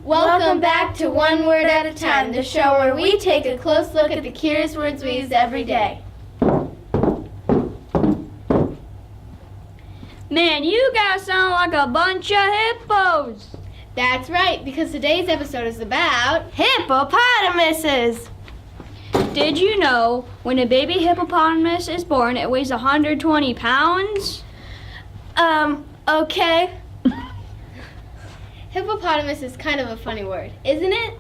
Welcome back to One Word at a Time, the show where we take a close look at the curious words we use every day. Man, you guys sound like a bunch of hippos. That's right, because today's episode is about hippopotamuses. Did you know when a baby hippopotamus is born, it weighs 120 pounds? Okay. Hippopotamus is kind of a funny word, isn't it?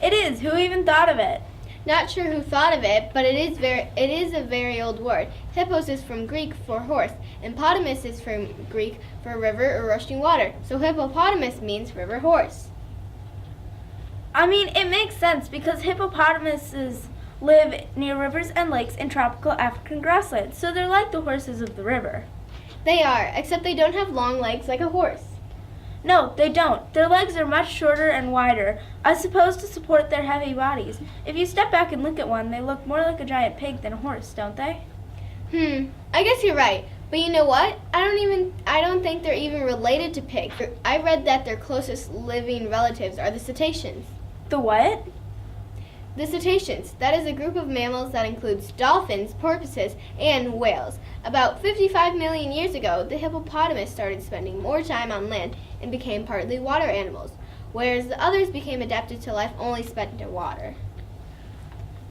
It is. Who even thought of it? Not sure who thought of it, but it is a very old word. Hippos is from Greek for horse, and potamus is from Greek for river or rushing water. So hippopotamus means river horse. I mean, it makes sense because hippopotamuses live near rivers and lakes in tropical African grasslands, so they're like the horses of the river. They are, except they don't have long legs like a horse. No, they don't. Their legs are much shorter and wider, I suppose to support their heavy bodies. If you step back and look at one, they look more like a giant pig than a horse, don't they? I guess you're right. But you know what? I don't think they're even related to pigs. I read that their closest living relatives are the cetaceans. The what? The cetaceans. That is a group of mammals that includes dolphins, porpoises, and whales. About 55 million years ago, the hippopotamus started spending more time on land and became partly water animals, whereas the others became adapted to life only spent in water.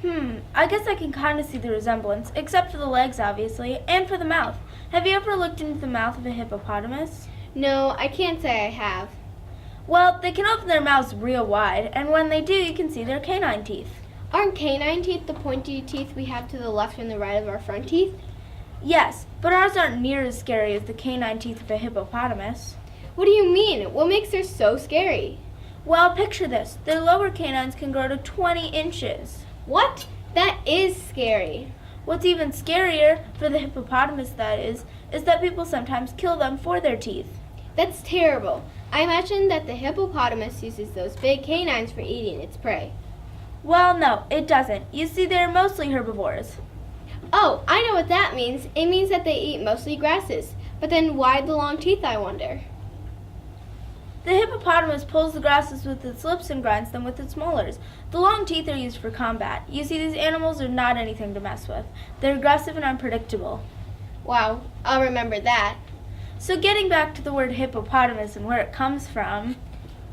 I guess I can kind of see the resemblance, except for the legs, obviously, and for the mouth. Have you ever looked into the mouth of a hippopotamus? No, I can't say I have. Well, they can open their mouths real wide, and when they do, you can see their canine teeth. Aren't canine teeth the pointy teeth we have to the left and the right of our front teeth? Yes, but ours aren't near as scary as the canine teeth of a hippopotamus. What do you mean? What makes theirs so scary? Well, picture this. Their lower canines can grow to 20 inches. What? That is scary. What's even scarier, for the hippopotamus that is that people sometimes kill them for their teeth. That's terrible. I imagine that the hippopotamus uses those big canines for eating its prey. Well, no, it doesn't. You see, they're mostly herbivores. Oh, I know what that means. It means that they eat mostly grasses. But then why the long teeth, I wonder? The hippopotamus pulls the grasses with its lips and grinds them with its molars. The long teeth are used for combat. You see, these animals are not anything to mess with. They're aggressive and unpredictable. Wow, I'll remember that. So getting back to the word hippopotamus and where it comes from.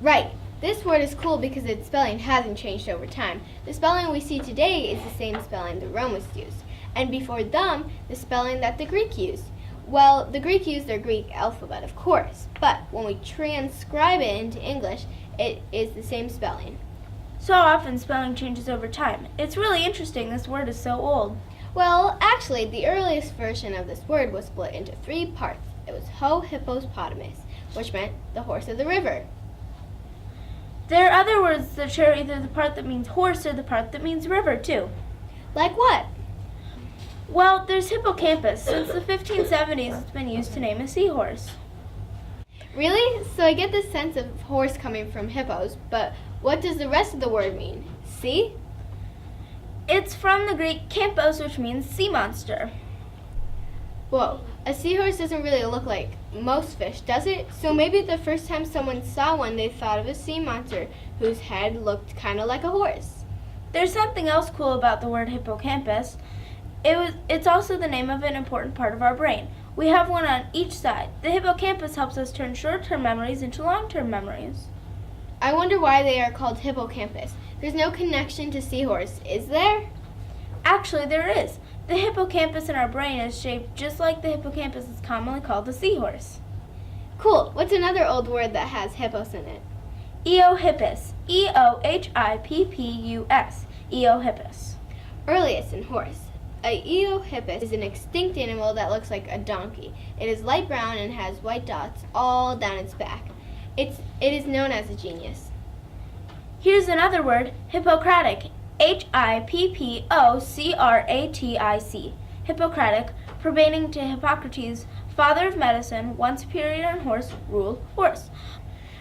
Right. This word is cool because its spelling hasn't changed over time. The spelling we see today is the same spelling the Romans used. And before them, the spelling that the Greek used. Well, the Greek used their Greek alphabet, of course, but when we transcribe it into English, it is the same spelling. So often spelling changes over time. It's really interesting this word is so old. Well, actually, the earliest version of this word was split into 3 parts. It was ho hippopotamus, which meant the horse of the river. There are other words that share either the part that means horse or the part that means river, too. Like what? Well, there's hippocampus. Since the 1570s, it's been used to name a seahorse. Really? So I get this sense of horse coming from hippos, but what does the rest of the word mean? Sea? It's from the Greek campos, which means sea monster. Whoa, a seahorse doesn't really look like most fish, does it? So maybe the first time someone saw one, they thought of a sea monster whose head looked kind of like a horse. There's something else cool about the word hippocampus. It's also the name of an important part of our brain. We have one on each side. The hippocampus helps us turn short-term memories into long-term memories. I wonder why they are called hippocampus. There's no connection to seahorse, is there? Actually, there is. The hippocampus in our brain is shaped just like the hippocampus is commonly called the seahorse. Cool. What's another old word that has hippos in it? Eohippus. E-O-H-I-P-P-U-S. Eohippus. Earliest in horse. A eohippus is an extinct animal that looks like a donkey. It is light brown and has white dots all down its back. It is known as a genius. Here's another word, Hippocratic. Hippocratic. Hippocratic, pertaining to Hippocrates, father of medicine, one superior on horse, ruled horse.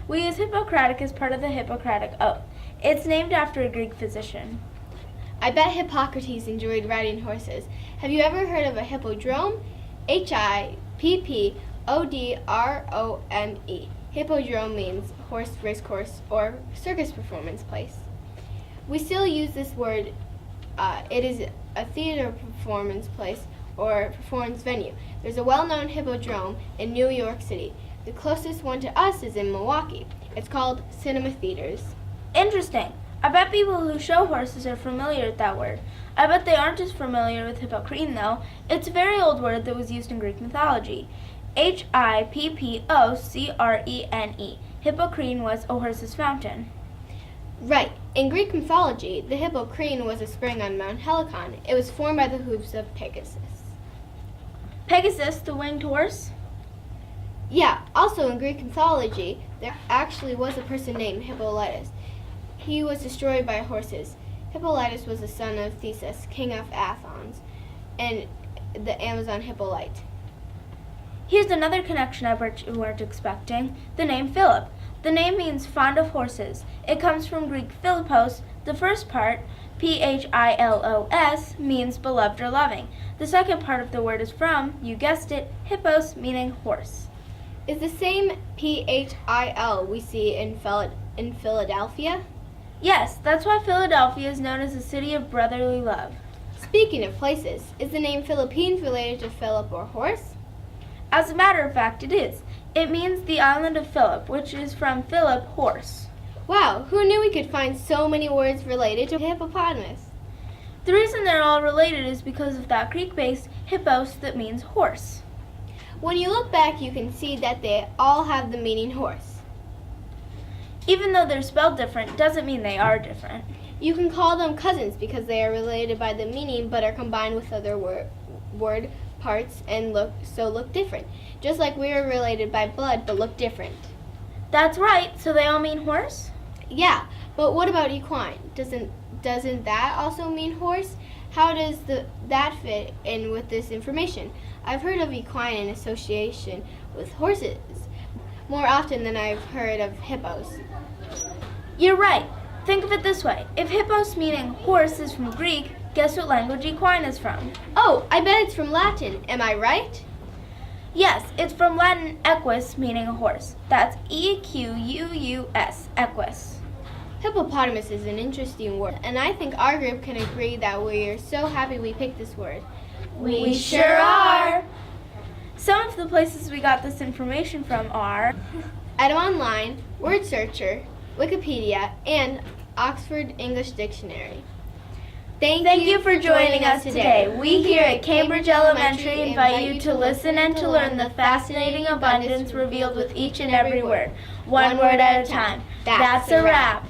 We use Hippocratic as part of the Hippocratic Oath. It's named after a Greek physician. I bet Hippocrates enjoyed riding horses. Have you ever heard of a hippodrome? Hippodrome. Hippodrome means horse racecourse or circus performance place. We still use this word. It is a theater performance place or performance venue. There's a well-known hippodrome in New York City. The closest one to us is in Milwaukee. It's called Cinema Theaters. Interesting. I bet people who show horses are familiar with that word. I bet they aren't as familiar with hippocrene, though. It's a very old word that was used in Greek mythology. Hippocrene. Hippocrene was a horse's fountain. Right. In Greek mythology, the Hippocrene was a spring on Mount Helicon. It was formed by the hooves of Pegasus. Pegasus, the winged horse? Yeah, also in Greek mythology, there actually was a person named Hippolytus. He was destroyed by horses. Hippolytus was the son of Theseus, king of Athens, and the Amazon Hippolyte. Here's another connection I bet you weren't expecting, the name Philip. The name means fond of horses. It comes from Greek Philippos. The first part, Philos, means beloved or loving. The second part of the word is from, you guessed it, hippos, meaning horse. Is the same PHIL we see in Philadelphia? Yes, that's why Philadelphia is known as the city of brotherly love. Speaking of places, is the name Philippines related to Philip or horse? As a matter of fact, it is. It means the island of Philip, which is from Philip, horse. Wow, who knew we could find so many words related to hippopotamus? The reason they're all related is because of that Greek-based hippos that means horse. When you look back, you can see that they all have the meaning horse. Even though they're spelled different, doesn't mean they are different. You can call them cousins because they are related by the meaning but are combined with other word parts and look different. Just like we are related by blood but look different. That's right, so they all mean horse? Yeah, but what about equine? Doesn't that also mean horse? How does that fit in with this information? I've heard of equine in association with horses more often than I've heard of hippos. You're right. Think of it this way. If hippos meaning horse is from Greek, guess what language equine is from? Oh, I bet it's from Latin. Am I right? Yes, it's from Latin equus, meaning a horse. That's E-Q-U-U-S, equus. Hippopotamus is an interesting word, and I think our group can agree that we are so happy we picked this word. We sure are! Some of the places we got this information from are Item Online, Word Searcher, Wikipedia, and Oxford English Dictionary. Thank you for joining us today. We here at Cambridge Elementary invite you to listen and to learn the fascinating abundance revealed with each and every word, one word at a time. That's a wrap.